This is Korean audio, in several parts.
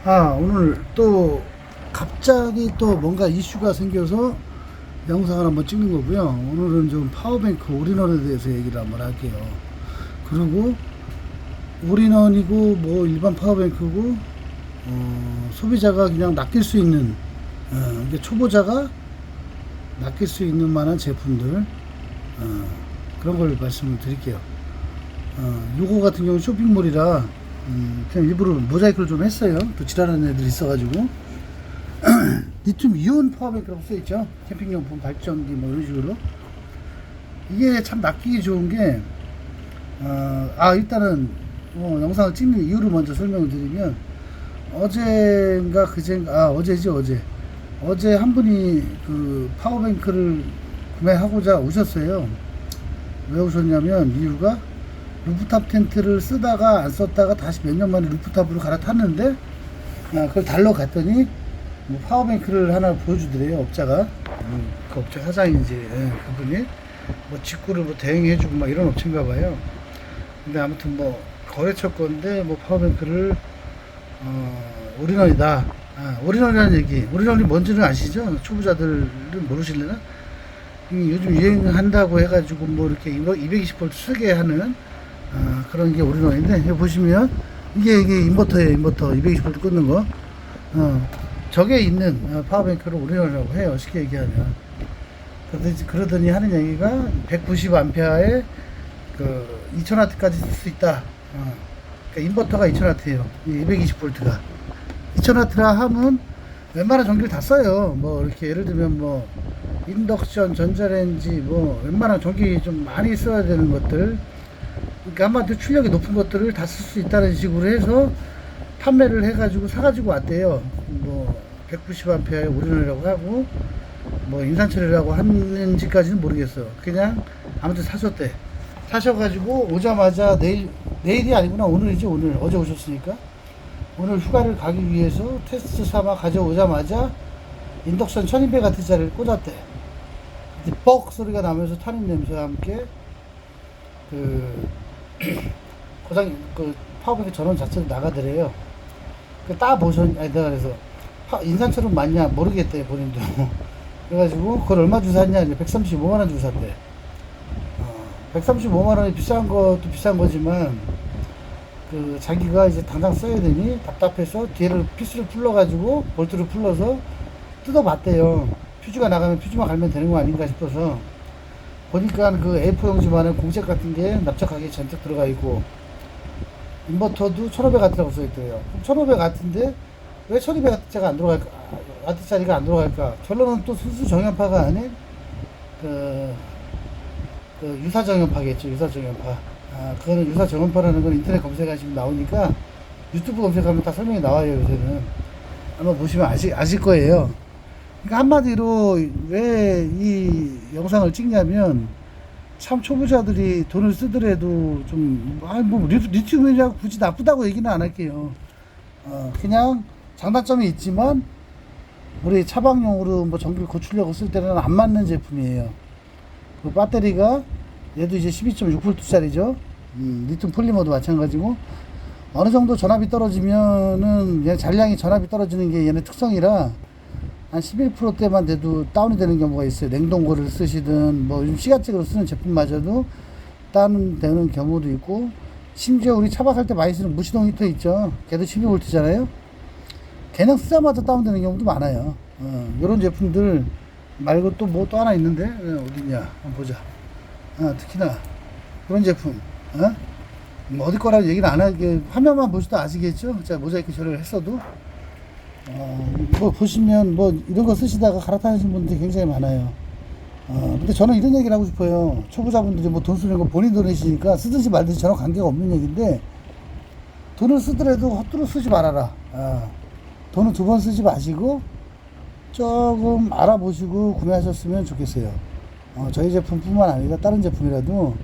오늘 또 갑자기 또 뭔가 이슈가 생겨서 영상을 한번 찍는 거고요. 오늘은 좀 파워뱅크 올인원에 대해서 얘기를 한번 할게요. 그리고 올인원이고 뭐 일반 파워뱅크고 소비자가 그냥 낚일 수 있는 이게 초보자가 낚일 수 있는 만한 제품들 그런 걸 말씀을 드릴게요. 요거 같은 경우 쇼핑몰이라 그냥 일부러 모자이크를 좀 했어요. 또 지랄하는 애들이 있어가지고. 리튬 이온 파워뱅크라고 써있죠. 캠핑용품, 발전기 뭐 이런 식으로. 이게 참 낚이기 좋은 게 일단은 영상을 찍는 이유를 먼저 설명을 드리면, 어제인가 어제지 어제 한 분이 그 파워뱅크를 구매하고자 오셨어요. 왜 오셨냐면, 이유가 루프탑 텐트를 쓰다가 안 썼다가 다시 몇 년 만에 루프탑으로 갈아탔는데, 그걸 달러 갔더니 뭐 파워뱅크를 하나 보여주더래요, 업자가. 그 업체 사장이지, 그분이 뭐 직구를 뭐 대행해주고 막 이런 업체인가 봐요. 근데 아무튼 뭐 거래처 건데 뭐 파워뱅크를 올인원이다. 올인원이라는 얘기, 올인원이 뭔지는 아시죠? 초보자들은 모르실래나? 요즘 유행한다고 해가지고 뭐 이렇게 220V 쓰게 하는 그런 게 올인원인데, 여기 보시면 이게 인버터예요. 인버터 220V 끊는 거. 저게 있는 파워뱅크를 올인원이라고 해요, 쉽게 얘기하면. 그러더니 하는 얘기가 190A에 그 2000W까지 쓸 수 있다. 그러니까 인버터가 2000W예요. 220V가 2000W라 하면 웬만한 전기를 다 써요. 뭐 이렇게 예를 들면 뭐 인덕션, 전자레인지, 뭐 웬만한 전기 좀 많이 써야 되는 것들, 그러니까 한마디로 출력이 높은 것들을 다 쓸 수 있다는 식으로 해서 판매를 해가지고 사가지고 왔대요. 뭐 190A에 올인원이라고 하고 뭐 인산철이라고 하는지까지는 모르겠어. 그냥 아무튼 사셨대. 사셔가지고 오자마자 내일이 아니구나, 오늘이지. 오늘 어제 오셨으니까 오늘 휴가를 가기 위해서 테스트 삼아 가져오자마자 인덕션 1200W짜리를 꽂았대. 뻑 소리가 나면서 타는 냄새와 함께 그 파워뱅크 전원 자체도 나가더래요. 딱 내가 그래서 인산철은 맞냐 모르겠대, 본인도. 그래가지고 그걸 얼마 주고 샀냐, 135만원 주고 샀대. 135만원이 비싼 것도 비싼 거지만, 그 자기가 이제 당장 써야 되니 답답해서 뒤를 피스를 풀러가지고 볼트를 풀러서 뜯어봤대요. 퓨즈가 나가면 퓨즈만 갈면 되는 거 아닌가 싶어서 보니까 그 A4 용지만한 공책 같은 게 납작하게 잔뜩 들어가 있고, 인버터도 1500W라고 써있더래요. 1500W인데 왜 1200W짜리가 안 들어갈까? 와트짜리가 안 들어갈까? 결론은 또 순수 정연파가 아닌 그 유사 정연파겠죠. 유사 정연파. 그거는 유사 정연파라는 건 인터넷 검색하시면 나오니까, 유튜브 검색하면 다 설명이 나와요, 요새는. 한번 보시면 아실 거예요. 그러니까 한마디로 왜 이 영상을 찍냐면, 참 초보자들이 돈을 쓰더라도 좀, 리튬이라고 굳이 나쁘다고 얘기는 안 할게요. 그냥 장단점이 있지만, 우리 차박용으로 뭐 전기를 고치려고 쓸 때는 안 맞는 제품이에요. 그 배터리가 얘도 이제 12.6V짜리죠. 리튬 폴리머도 마찬가지고, 어느 정도 전압이 떨어지면은 얘 잔량이 전압이 떨어지는 게 얘네 특성이라 한 11%대만 돼도 다운이 되는 경우가 있어요. 냉동고를 쓰시든 뭐 요즘 시가책으로 쓰는 제품마저도 다운되는 경우도 있고, 심지어 우리 차박할 때 많이 쓰는 무시동 히터 있죠. 걔도 12V잖아요. 그냥 쓰자마자 다운되는 경우도 많아요. 이런 제품들 말고 또 뭐 또 하나 있는데, 어딨냐 한번 보자. 특히나 그런 제품, 뭐 어디 거라고 얘기는 안 하게, 화면만 보셔도 아시겠죠. 자, 모자이크 처리를 했어도 뭐 보시면 뭐 이런 거 쓰시다가 갈아타시는 분들이 굉장히 많아요. 근데 저는 이런 얘기를 하고 싶어요. 초보자분들이 뭐 돈 쓰는 거 본인 돈이시니까 쓰든지 말든지 저랑 관계가 없는 얘기인데, 돈을 쓰더라도 헛되이 쓰지 말아라. 돈은 두 번 쓰지 마시고 조금 알아보시고 구매하셨으면 좋겠어요. 저희 제품뿐만 아니라 다른 제품이라도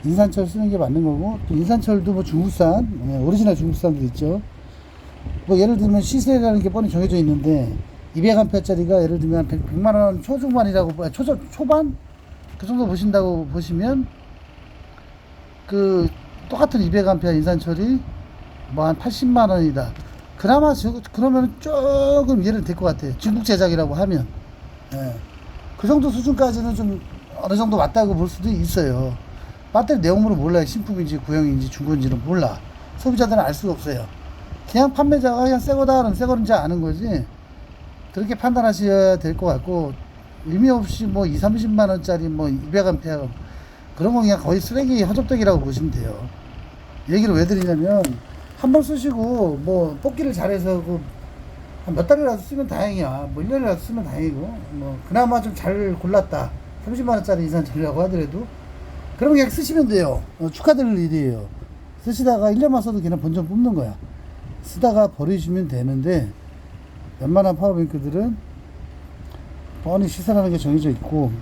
인산철 쓰는 게 맞는 거고, 또 인산철도 뭐 중국산, 오리지널 중국산도 있죠. 뭐 예를 들면 시세라는 게 뻔히 정해져 있는데, 200A짜리가 예를 들면 100만원 초중반이라고, 초반? 그 정도 보신다고 보시면, 그 똑같은 200A 인산철이 뭐 한 80만원이다. 그나마 그러면 조금 이해는 될 것 같아요. 중국 제작이라고 하면. 예. 그 정도 수준까지는 좀 어느 정도 맞다고 볼 수도 있어요. 배터리 내용물을 몰라요. 신품인지 구형인지 중고인지는 몰라. 소비자들은 알 수가 없어요. 그냥 판매자가 그냥 새 거다 그러면 새 거인지 아는 거지. 그렇게 판단하셔야 될 것 같고, 의미 없이 뭐 2, 30만 원짜리 뭐 200A 그런 거 그냥 거의 쓰레기 허접덕이라고 보시면 돼요. 얘기를 왜 드리냐면, 한 번 쓰시고 뭐 뽑기를 잘해서 한 몇 달이라도 쓰면 다행이야. 뭐 1년이라도 쓰면 다행이고, 뭐 그나마 좀 잘 골랐다. 30만 원짜리 이상짜리라고 하더라도 그러면 그냥 쓰시면 돼요. 축하드릴 일이에요. 쓰시다가 1년만 써도 그냥 본전 뽑는 거야. 쓰다가 버리시면 되는데, 웬만한 파워뱅크들은 뻔히 시세라는 게 정해져 있고,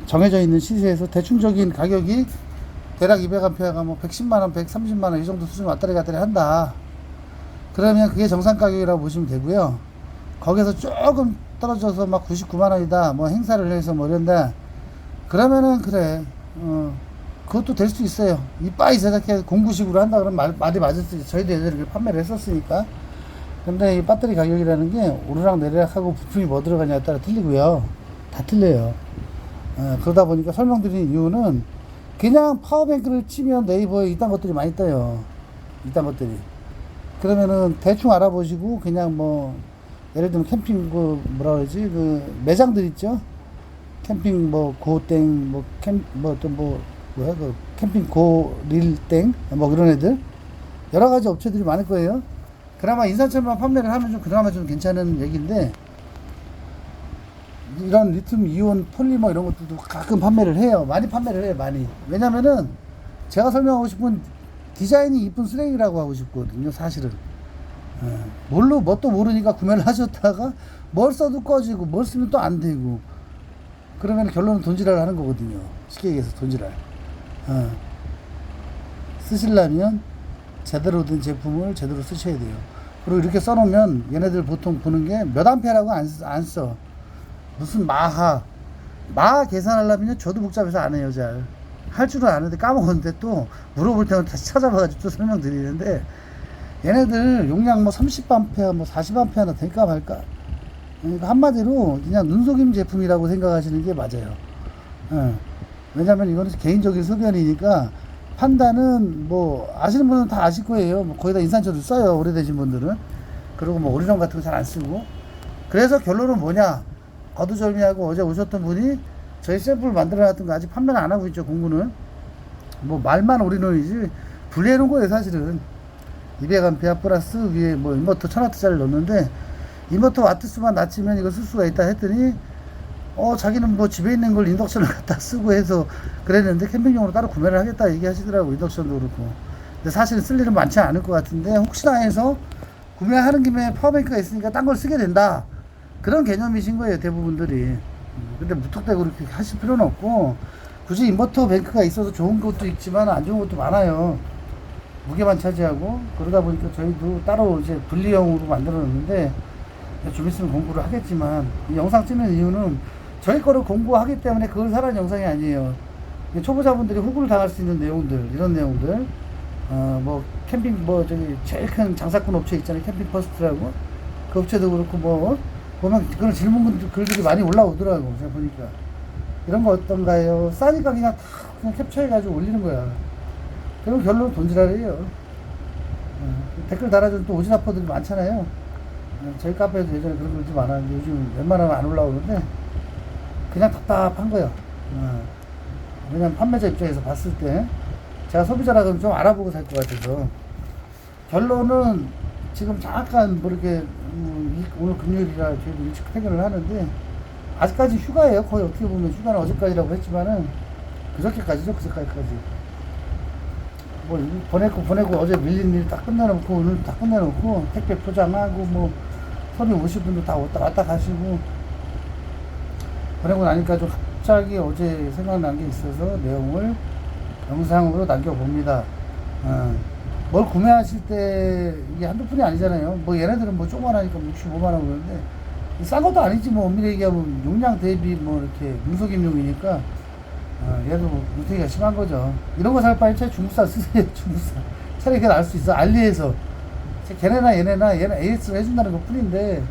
정해져 있는 시세에서 대충적인 가격이 대략 200A가 뭐 110만원, 130만원 이 정도 수준 왔다리 갔다리 한다. 그러면 그게 정상 가격이라고 보시면 되고요. 거기서 조금 떨어져서 막 99만원이다, 뭐 행사를 해서 뭐 이런다. 그러면은 그래, 그것도 될 수 있어요. 이빠이 제작해 공구식으로 한다 그러면 말이 맞을 수 있어요. 저희도 예전에 판매를 했었으니까. 근데 이 배터리 가격이라는 게 오르락 내리락 하고 부품이 뭐 들어가냐에 따라 틀리고요. 다 틀려요. 그러다 보니까 설명드린 이유는, 그냥 파워뱅크를 치면 네이버에 이딴 것들이 많이 떠요. 이딴 것들이. 그러면은 대충 알아보시고, 그냥 뭐 예를 들면 캠핑 뭐라 그러지, 매장들 있죠. 캠핑 뭐 고땡 뭐야 캠핑 고릴땡 뭐 그런 애들 여러 가지 업체들이 많을 거예요. 그나마 인산철만 판매를 하면 좀 그나마 좀 괜찮은 얘기인데, 이런 리튬 이온 폴리머 이런 것들도 가끔 판매를 해요. 많이 판매를 해요. 많이. 왜냐면은 제가 설명하고 싶은 디자인이 이쁜 쓰레기라고 하고 싶거든요. 사실은. 뭣도 모르니까 구매를 하셨다가 뭘 써도 꺼지고 뭘 쓰면 또 안 되고, 그러면 결론은 돈지랄 하는 거거든요. 쉽게 얘기해서 돈지랄. 쓰시려면 제대로 된 제품을 제대로 쓰셔야 돼요. 그리고 이렇게 써놓으면 얘네들 보통 보는 게 몇 암페라고 안 써. 무슨 마하 계산하려면 저도 복잡해서 안 해요. 잘 할 줄은 아는데 까먹었는데, 또 물어볼 때는 다시 찾아봐가지고 또 설명드리는데, 얘네들 용량 뭐 30A 뭐 40A나 될까 말까. 그러니까 한마디로 그냥 눈속임 제품이라고 생각하시는 게 맞아요. 왜냐면 이거는 개인적인 소견이니까, 판단은 뭐 아시는 분은 다 아실 거예요. 뭐 거의 다 인산철을 써요, 오래되신 분들은. 그리고 뭐 오리론 같은 거 잘 안 쓰고. 그래서 결론은 뭐냐, 거두절미하고 어제 오셨던 분이 저희 샘플 만들어 놨던 거 아직 판매는 안 하고 있죠. 공구는 뭐 말만 오리론이지 분리해 놓은 거예요. 사실은 200A 플러스 위에 뭐 인버터 1000W짜리 넣었는데, 인버터 와트수만 낮추면 이거 쓸 수가 있다 했더니, 자기는 뭐 집에 있는 걸 인덕션을 갖다 쓰고 해서 그랬는데, 캠핑용으로 따로 구매를 하겠다 얘기하시더라고. 인덕션도 그렇고. 근데 사실은 쓸 일은 많지 않을 것 같은데, 혹시나 해서 구매하는 김에 파워뱅크가 있으니까 딴 걸 쓰게 된다, 그런 개념이신 거예요, 대부분들이. 근데 무턱대고 그렇게 하실 필요는 없고, 굳이 인버터 뱅크가 있어서 좋은 것도 있지만 안 좋은 것도 많아요. 무게만 차지하고. 그러다 보니까 저희도 따로 이제 분리형으로 만들어 놨는데, 좀 있으면 공부를 하겠지만, 이 영상 찍는 이유는 저희 거를 공부하기 때문에 그걸 사라는 영상이 아니에요. 초보자분들이 호구를 당할 수 있는 내용들, 이런 내용들, 뭐 캠핑 뭐 저기 제일 큰 장사꾼 업체 있잖아요, 캠핑 퍼스트라고. 그 업체도 그렇고 뭐 보면 그런 글들이 많이 올라오더라고. 제가 보니까 이런 거 어떤가요? 싸니까 그냥 캡처해가지고 올리는 거야. 그리고 결론은 돈지랄이에요. 댓글 달아주는 또 오지랖퍼들이 많잖아요. 저희 카페에도 예전에 그런 글들 많았는데 요즘 웬만하면 안 올라오는데, 그냥 답답한 거예요. 왜냐면 판매자 입장에서 봤을 때 제가 소비자라면 좀 알아보고 살 것 같아서. 결론은 지금 잠깐 뭐 이렇게 오늘 금요일이라 저희도 일찍 퇴근을 하는데, 아직까지 휴가예요. 거의 어떻게 보면 휴가는 어제까지라고 했지만은 그저께까지죠. 그저께까지 뭐 보내고 어제 밀린 일 다 끝내놓고 오늘 다 끝내놓고 택배 포장하고 뭐 손님 오실 분도 다 왔다 가시고 보내고 나니까 좀 갑자기 어제 생각난 게 있어서 내용을 영상으로 남겨봅니다. 뭘 구매하실 때 이게 한두 푼이 아니잖아요. 뭐 얘네들은 뭐 조그만하니까 65만원 그러는데, 싼 것도 아니지 뭐. 엄밀히 얘기하면 용량 대비 뭐 이렇게 눈속임용이니까 얘도 눈탱이가 심한 거죠. 이런 거 살 바에 차라리 중국산 쓰세요. 중국산 차라리 그게 나을 수 있어. 알리에서 걔네나 얘는 AS로 해준다는 것 뿐인데,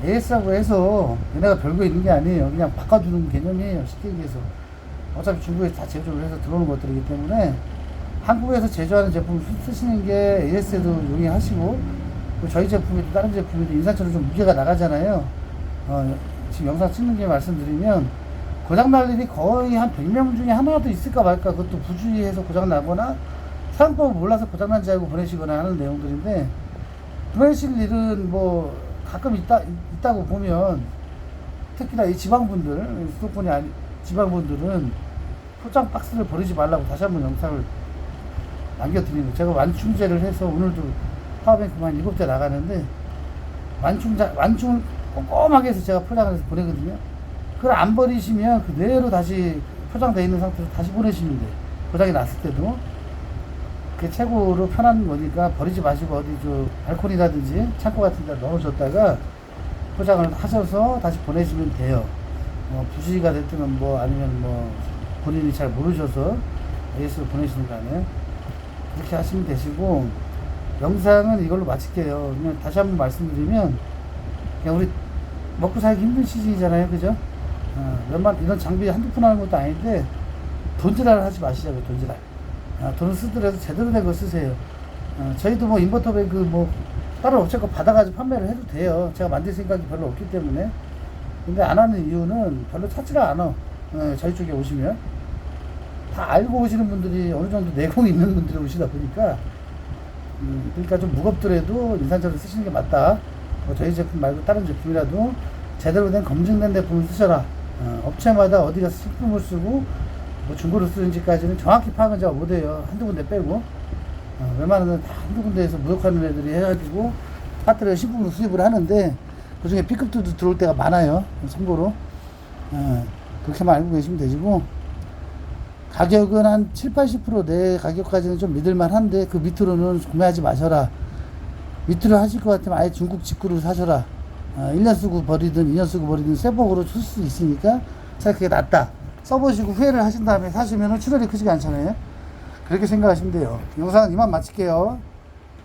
AS라고 해서 얘네가 별거 있는 게 아니에요. 그냥 바꿔주는 개념이에요. 쉽게 얘기해서. 어차피 중국에 다 제조를 해서 들어오는 것들이기 때문에 한국에서 제조하는 제품을 쓰시는 게 AS에도 용이하시고, 저희 제품에도 다른 제품에도 인산철은 좀 무게가 나가잖아요. 지금 영상 찍는 게 말씀드리면 고장날 일이 거의 한 100명 중에 하나도 있을까 말까. 그것도 부주의해서 고장나거나 사용법을 몰라서 고장난지 알고 보내시거나 하는 내용들인데, 보내실 일은 뭐 가끔 있다고 보면, 특히나 이 지방분들, 수도권이 아니 지방분들은 포장 박스를 버리지 말라고 다시 한번 영상을 남겨드리는 거예요. 제가 완충제를 해서 오늘도 파워뱅크만 7대 나가는데, 완충을 꼼꼼하게 해서 제가 포장을 해서 보내거든요. 그걸 안 버리시면 그대로 다시 포장되어 있는 상태로 다시 보내시면 돼요. 고장이 났을 때도. 그게 최고로 편한 거니까 버리지 마시고 어디 발코니라든지 창고 같은 데 넣어줬다가 포장을 하셔서 다시 보내시면 돼요. 부시가 됐든 뭐 아니면 뭐 본인이 잘 모르셔서 AS로 보내시는 거 아니에요. 그렇게 하시면 되시고, 영상은 이걸로 마칠게요. 그냥 다시 한번 말씀드리면, 그냥 우리 먹고 살기 힘든 시즌이잖아요. 그죠? 이런 장비 한두 푼 하는 것도 아닌데, 돈지랄을 하지 마시자고요. 돈지랄. 돈을 쓰더라도 제대로 된 거 쓰세요. 저희도 뭐 인버터뱅크 뭐 다른 업체 거 받아가지고 판매를 해도 돼요. 제가 만들 생각이 별로 없기 때문에. 근데 안 하는 이유는 별로 찾지가 않아. 저희 쪽에 오시면 다 알고 오시는 분들이 어느 정도 내공이 있는 분들이 오시다 보니까, 그러니까 좀 무겁더라도 인산철을 쓰시는 게 맞다. 저희 제품 말고 다른 제품이라도 제대로 된 검증된 제품을 쓰셔라. 업체마다 어디가 식품을 쓰고 뭐 중고를 쓰는지까지는 정확히 파악은 제가 못해요. 한두 군데 빼고. 웬만하면 다 한두 군데에서 무역하는 애들이 해가지고 파트를 식품으로 수입을 하는데, 그 중에 B급도 들어올 때가 많아요. 선고로. 그렇게만 알고 계시면 되시고, 가격은 한 70~80% 내 가격까지는 좀 믿을만 한데, 그 밑으로는 구매하지 마셔라. 밑으로 하실 것 같으면 아예 중국 직구로 사셔라. 1년 쓰고 버리든 2년 쓰고 버리든 세복으로 쓸 수 있으니까 차라리 그게 낫다. 써보시고 후회를 하신 다음에 사시면 출혈이 크지가 않잖아요. 그렇게 생각하시면 돼요. 영상은 이만 마칠게요.